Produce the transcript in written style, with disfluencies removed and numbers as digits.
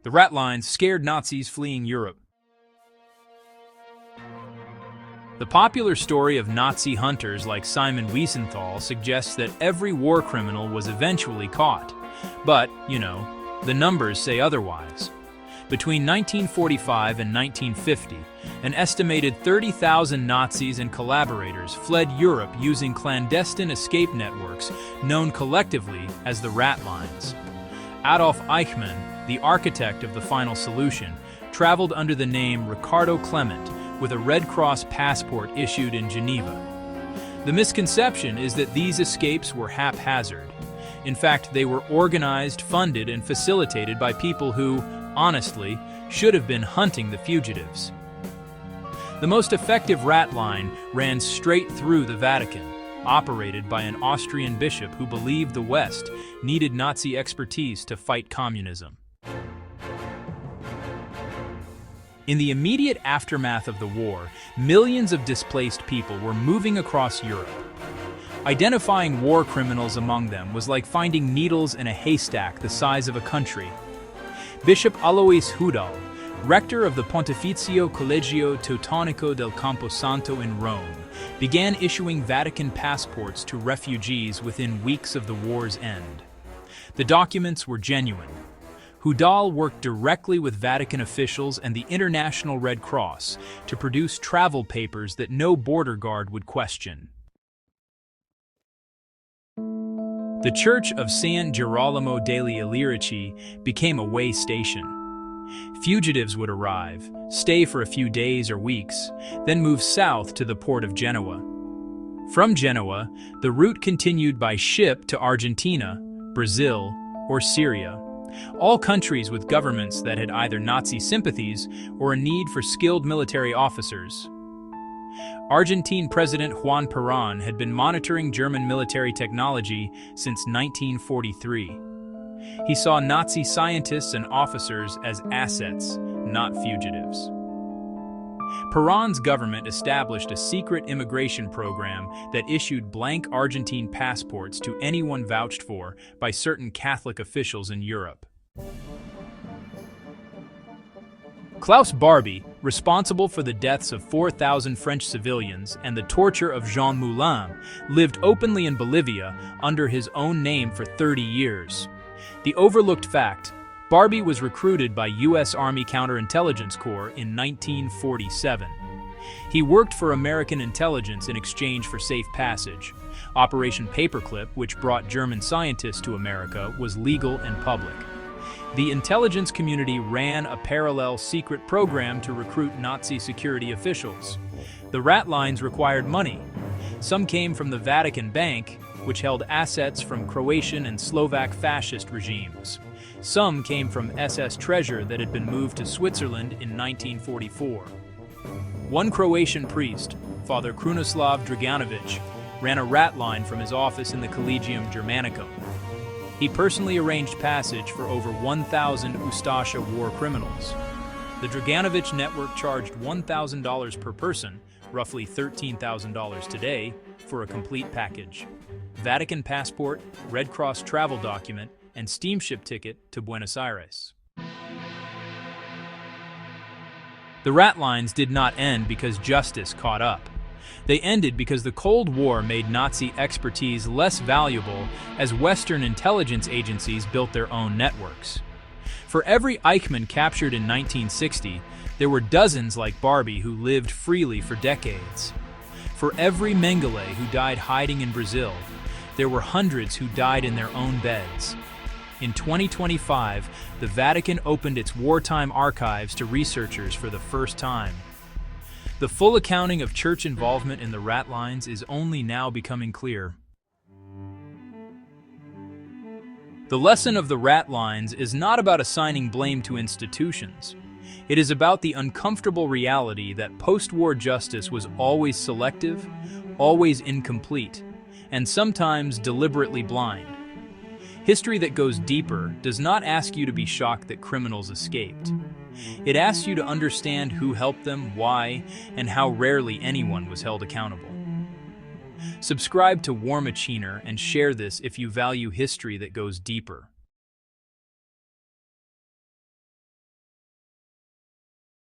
The Ratlines scared Nazis fleeing Europe. The popular story of Nazi hunters like Simon Wiesenthal suggests that every war criminal was eventually caught. But, the numbers say otherwise. Between 1945 and 1950, an estimated 30,000 Nazis and collaborators fled Europe using clandestine escape networks known collectively as the Ratlines. Adolf Eichmann, the architect of the final solution, traveled under the name Ricardo Klement with a Red Cross passport issued in Geneva. The misconception is that these escapes were haphazard. In fact, they were organized, funded, and facilitated by people who, honestly, should have been hunting the fugitives. The most effective Ratline ran straight through the Vatican, operated by an Austrian bishop who believed the West needed Nazi expertise to fight communism. In the immediate aftermath of the war, millions of displaced people were moving across Europe. Identifying war criminals among them was like finding needles in a haystack the size of a country. Bishop Alois Hudal, rector of the Pontificio Collegio Teutonico del Camposanto in Rome, began issuing Vatican passports to refugees within weeks of the war's end. The documents were genuine. Hudal worked directly with Vatican officials and the International Red Cross to produce travel papers that no border guard would question. The Church of San Girolamo degli Illyrici became a way station. Fugitives would arrive, stay for a few days or weeks, then move south to the port of Genoa. From Genoa, the route continued by ship to Argentina, Brazil, or Syria, all countries with governments that had either Nazi sympathies or a need for skilled military officers. Argentine President Juan Perón had been monitoring German military technology since 1943. He saw Nazi scientists and officers as assets, not fugitives. Perón's government established a secret immigration program that issued blank Argentine passports to anyone vouched for by certain Catholic officials in Europe. Klaus Barbie, responsible for the deaths of 4,000 French civilians and the torture of Jean Moulin, lived openly in Bolivia under his own name for 30 years. The overlooked fact: Barbie was recruited by U.S. Army Counterintelligence Corps in 1947. He worked for American intelligence in exchange for safe passage. Operation Paperclip, which brought German scientists to America, was legal and public. The intelligence community ran a parallel secret program to recruit Nazi security officials. The Ratlines required money. Some came from the Vatican Bank, which held assets from Croatian and Slovak fascist regimes. Some came from SS treasure that had been moved to Switzerland in 1944. One Croatian priest, Father Krunoslav Draganovic, ran a Ratline from his office in the Collegium Germanicum. He personally arranged passage for over 1,000 Ustasha war criminals. The Draganovic network charged $1,000 per person, roughly $13,000 today, for a complete package: Vatican passport, Red Cross travel document, and steamship ticket to Buenos Aires. The Ratlines did not end because justice caught up. They ended because the Cold War made Nazi expertise less valuable as Western intelligence agencies built their own networks. For every Eichmann captured in 1960, there were dozens like Barbie who lived freely for decades. For every Mengele who died hiding in Brazil, there were hundreds who died in their own beds. In 2025, the Vatican opened its wartime archives to researchers for the first time. The full accounting of church involvement in the Ratlines is only now becoming clear. The lesson of the Ratlines is not about assigning blame to institutions. It is about the uncomfortable reality that post-war justice was always selective, always incomplete, and sometimes deliberately blind. History that goes deeper does not ask you to be shocked that criminals escaped. It asks you to understand who helped them, why, and how rarely anyone was held accountable. Subscribe to War Machiner and share this if you value history that goes deeper.